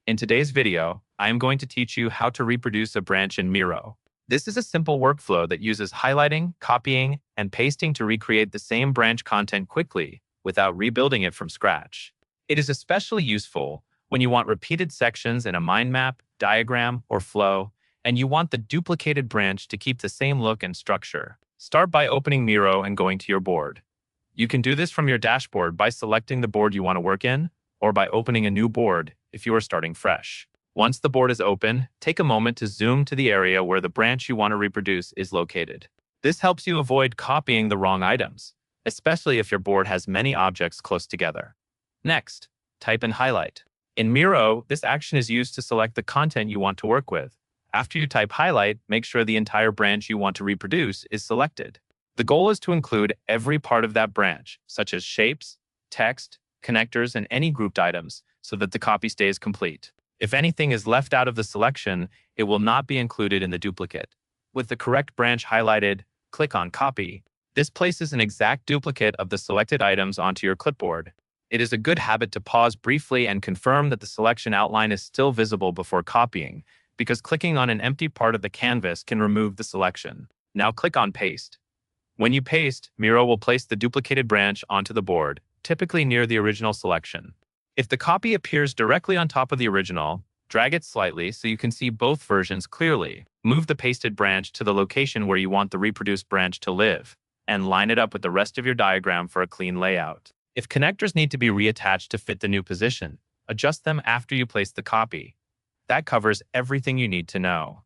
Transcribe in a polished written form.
In today's video, I am going to teach you how to reproduce a branch in Miro. This is a simple workflow that uses highlighting, copying, and pasting to recreate the same branch content quickly without rebuilding it from scratch. It is especially useful when you want repeated sections in a mind map, diagram, or flow, and you want the duplicated branch to keep the same look and structure. Start by opening Miro and going to your board. You can do this from your dashboard by selecting the board you want to work in, or by opening a new board if you are starting fresh. Once the board is open, take a moment to zoom to the area where the branch you want to reproduce is located. This helps you avoid copying the wrong items, especially if your board has many objects close together. Next, type and highlight. In Miro, this action is used to select the content you want to work with. After you type highlight, make sure the entire branch you want to reproduce is selected. The goal is to include every part of that branch, such as shapes, text, connectors, and any grouped items, so that the copy stays complete. If anything is left out of the selection, it will not be included in the duplicate. With the correct branch highlighted, click on Copy. This places an exact duplicate of the selected items onto your clipboard. It is a good habit to pause briefly and confirm that the selection outline is still visible before copying, because clicking on an empty part of the canvas can remove the selection. Now click on Paste. When you paste, Miro will place the duplicated branch onto the board, typically near the original selection. If the copy appears directly on top of the original, drag it slightly so you can see both versions clearly. Move the pasted branch to the location where you want the reproduced branch to live, and line it up with the rest of your diagram for a clean layout. If connectors need to be reattached to fit the new position, adjust them after you place the copy. That covers everything you need to know.